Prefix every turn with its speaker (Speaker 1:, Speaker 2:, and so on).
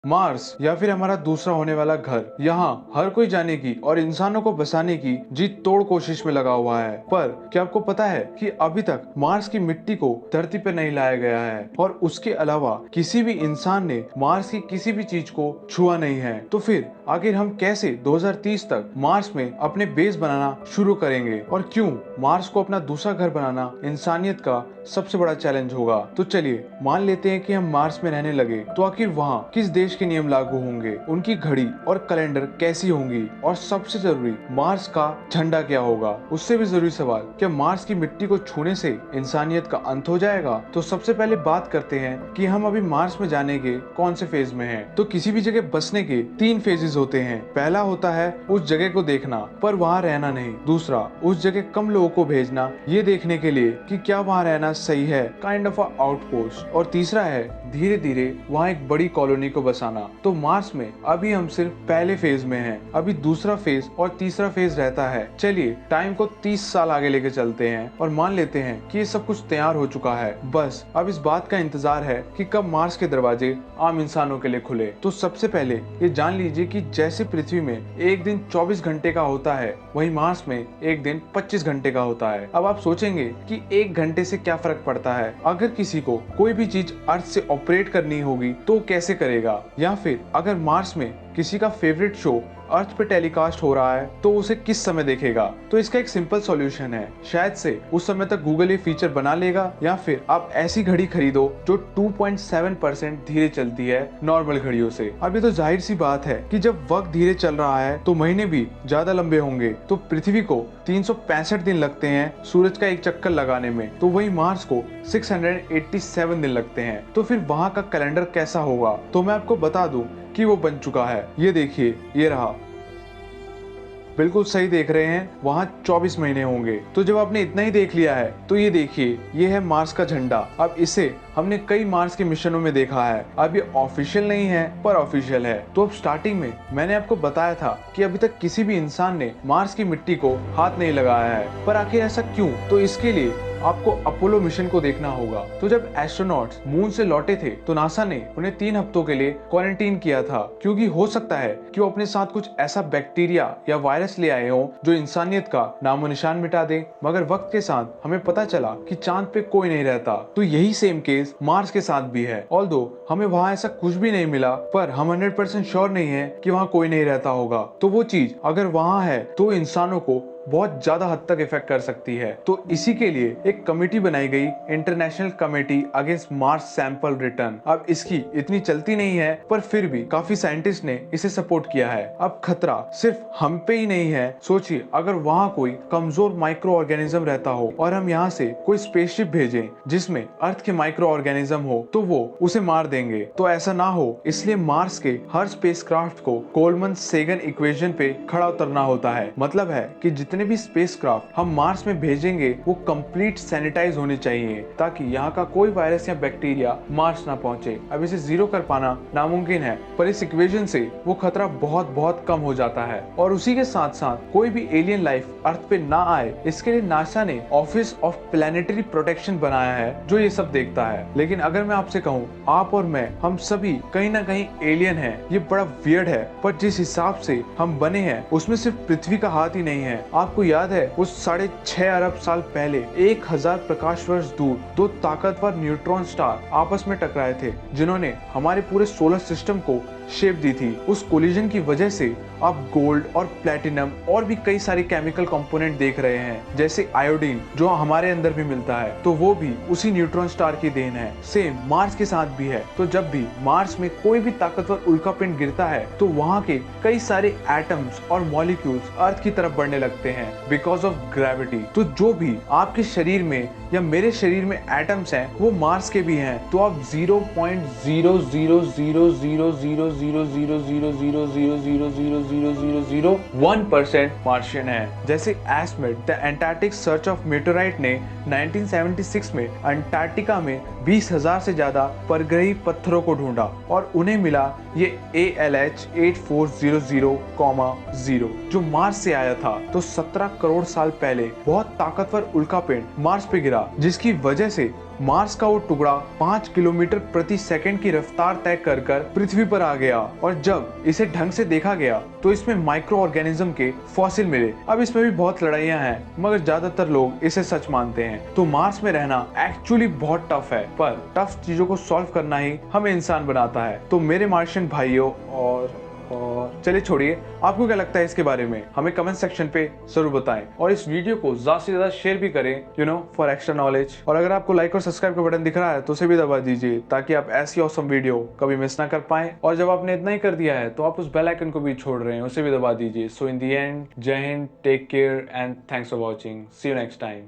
Speaker 1: Mars या फिर हमारा दूसरा होने वाला घर, यहाँ हर कोई जाने की और इंसानों को बसाने की जी तोड़ कोशिश में लगा हुआ है। पर क्या आपको पता है कि अभी तक मार्स की मिट्टी को धरती पर नहीं लाया गया है और उसके अलावा किसी भी इंसान ने मार्स की किसी भी चीज को छुआ नहीं है। तो फिर आखिर हम कैसे 2030 तक मार्स में अपने बेस बनाना शुरू करेंगे और क्यों मार्स को अपना दूसरा घर बनाना इंसानियत का सबसे बड़ा चैलेंज होगा। तो चलिए मान लेते हैं कि हम मार्स में रहने लगे, तो आखिर वहाँ किस देश के नियम लागू होंगे, उनकी घड़ी और कैलेंडर कैसी होंगी और सबसे जरूरी मार्स का झंडा क्या होगा। उससे भी जरूरी सवाल, क्या मार्स की मिट्टी को छूने से इंसानियत का अंत हो जाएगा। तो सबसे पहले बात करते हैं कि हम अभी मार्स में जाने के कौन से फेज में हैं। तो किसी भी जगह बसने के 3 फेजेस होते हैं। पहला होता है उस जगह को देखना पर वहाँ रहना नहीं। दूसरा, उस जगह कम लोगों को भेजना ये देखने के लिए कि क्या वहाँ रहना सही है, काइंड ऑफ आउटपोस्ट। और तीसरा है धीरे धीरे वहाँ एक बड़ी कॉलोनी को बसाना। तो मार्स में अभी हम सिर्फ पहले फेज में हैं, अभी दूसरा फेज और तीसरा फेज रहता है। चलिए टाइम को 30 साल आगे लेके चलते हैं और मान लेते हैं कि ये सब कुछ तैयार हो चुका है। बस अब इस बात का इंतजार है कि कब मार्स के दरवाजे आम इंसानों के लिए खुले। तो सबसे पहले ये जान लीजिए कि जैसे पृथ्वी में एक दिन 24 घंटे का होता है, वहीं मार्स में एक दिन 25 घंटे का होता है। अब आप सोचेंगे कि 1 घंटे से क्या फर्क पड़ता है। अगर किसी को कोई भी चीज अर्थ से ऑपरेट करनी होगी तो कैसे करेगा, या फिर अगर मार्स में किसी का फेवरेट शो अर्थ पे टेलीकास्ट हो रहा है तो उसे किस समय देखेगा। तो इसका एक सिंपल सॉल्यूशन है, शायद से उस समय तक गूगल ये फीचर बना लेगा, या फिर आप ऐसी घड़ी खरीदो जो 2.7% धीरे चलती है नॉर्मल घड़ियों से। अब ये तो जाहिर सी बात है कि जब वक्त धीरे चल रहा है तो महीने भी ज्यादा लंबे होंगे। तो पृथ्वी को 365 दिन लगते हैं सूरज का एक चक्कर लगाने में, तो वही मार्स को 687 दिन लगते हैं। तो फिर वहाँ का कैलेंडर कैसा होगा, तो मैं आपको बता दूं कि वो बन चुका है। ये देखिए, ये रहा, बिल्कुल सही देख रहे हैं, वहाँ 24 महीने होंगे। तो जब आपने इतना ही देख लिया है तो ये देखिए, ये है मार्स का झंडा। अब इसे हमने कई मार्स के मिशनों में देखा है। अब ये ऑफिशियल नहीं है पर ऑफिशियल है। तो अब स्टार्टिंग में मैंने आपको बताया था कि अभी तक किसी भी इंसान ने मार्स की मिट्टी को हाथ नहीं लगाया है, पर आखिर ऐसा क्यों। तो इसके लिए आपको अपोलो मिशन को देखना होगा। तो जब एस्ट्रोनॉट्स मून से लौटे थे तो नासा ने उन्हें 3 हफ्तों के लिए क्वारंटीन किया था, क्योंकि हो सकता है कि वो अपने साथ कुछ ऐसा बैक्टीरिया या वायरस ले आए हो जो इंसानियत का नामो निशान मिटा दे। मगर वक्त के साथ हमें पता चला कि चांद पे कोई नहीं रहता। तो यही सेम केस मार्स के साथ भी है। ऑल्दो हमें वहाँ ऐसा कुछ भी नहीं मिला, पर हम 100% श्योर नहीं है कि वहाँ कोई नहीं रहता होगा। तो वो चीज अगर वहाँ है तो इंसानों को बहुत ज्यादा हद तक इफेक्ट कर सकती है। तो इसी के लिए एक कमेटी बनाई गई, international committee against Mars sample return. अब इसकी इतनी चलती नहीं है, पर फिर भी काफी साइंटिस्ट ने इसे सपोर्ट किया है। अब खतरा सिर्फ हम पे ही नहीं है। सोचिए अगर वहाँ कोई कमजोर माइक्रो ऑर्गेनिज्म रहता हो और हम यहाँ से कोई स्पेसशिप भेजें जिसमें अर्थ के माइक्रो ऑर्गेनिज्म हो, तो वो उसे मार देंगे। तो ऐसा ना हो, इसलिए मार्स के हर स्पेसक्राफ्ट को कोलमन सेगन इक्वेशन पे खड़ा उतरना होता है। मतलब है कि जितने भी स्पेसक्राफ्ट हम मार्स में भेजेंगे वो कंप्लीट सैनिटाइज होने चाहिए, ताकि यहाँ का कोई वायरस या बैक्टीरिया मार्स ना पहुंचे। अब इसे जीरो कर पाना नामुमकिन है, पर इस इक्वेशन से वो खतरा बहुत बहुत कम हो जाता है। और उसी के साथ साथ कोई भी एलियन लाइफ अर्थ पे ना आए, इसके लिए नासा ने ऑफिस ऑफ प्लैनेटरी प्रोटेक्शन बनाया है जो ये सब देखता है। लेकिन अगर मैं आपसे कहूँ, आप और मैं, हम सभी कहीं ना कहीं एलियन हैं। ये बड़ा वियर्ड है, पर जिस हिसाब से हम बने हैं उसमें सिर्फ पृथ्वी का हाथ ही नहीं है। आपको याद है उस 6.5 अरब साल पहले 1000 प्रकाश वर्ष दूर 2 ताकतवर न्यूट्रॉन स्टार आपस में टकराए थे, जिन्होंने हमारे पूरे सोलर सिस्टम को शेप दी थी। उस कोलिजन की वजह से आप गोल्ड और प्लैटिनम और भी कई सारे केमिकल कंपोनेंट देख रहे हैं, जैसे आयोडीन जो हमारे अंदर भी मिलता है, तो वो भी उसी न्यूट्रॉन स्टार की देन है। सेम मार्स के साथ भी है। तो जब भी मार्स में कोई भी ताकतवर उल्कापिंड गिरता है तो वहाँ के कई सारे एटम्स और मॉलिक्यूल्स अर्थ की तरफ बढ़ने लगते हैं बिकॉज ऑफ ग्रेविटी। तो जो भी आपके शरीर में या मेरे शरीर में एटम्स हैं वो मार्स के भी हैं। तो आप 0.00000000000000001% मार्शियन है। जैसे एस्मेट द एंटार्क्टिक सर्च ऑफ मेटेराइट ने 1976 में अंटार्कटिका में 20,000 से ज्यादा परग्रही पत्थरों को ढूंढा और उन्हें मिला ये ALH 8400,0 जो मार्स से आया था। तो 17 करोड़ साल पहले बहुत ताकतवर उल्कापिंड मार्स पे गिरा गया, जिसकी वजह से मार्स का वो टुकड़ा 5 किलोमीटर प्रति सेकंड की रफ्तार तय कर पृथ्वी पर आ गया। और जब इसे ढंग से देखा गया तो इसमें माइक्रो ऑर्गेनिज्म के फॉसिल मिले। अब इसमें भी बहुत लड़ाइयां हैं, मगर ज्यादातर लोग इसे सच मानते हैं। तो मार्स में रहना एक्चुअली बहुत टफ है, पर टफ चीजों को सॉल्व करना ही हमें इंसान बनाता है। तो मेरे मार्शियन भाइयों और चलिए छोड़िए, आपको क्या लगता है इसके बारे में, हमें कमेंट सेक्शन पे जरूर बताएं। और इस वीडियो को ज्यादा से ज्यादा शेयर भी करें, फॉर एक्स्ट्रा नॉलेज। और अगर आपको लाइक और सब्सक्राइब का बटन दिख रहा है तो उसे भी दबा दीजिए, ताकि आप ऐसी ऑसम वीडियो कभी मिस ना कर पाए। और जब आपने इतना ही कर दिया है तो आप उस बेल आइकन को भी छोड़ रहे हैं, उसे भी दबा दीजिए। सो इन दी एंड, जय हिंद, take care and thanks for watching. See you next time.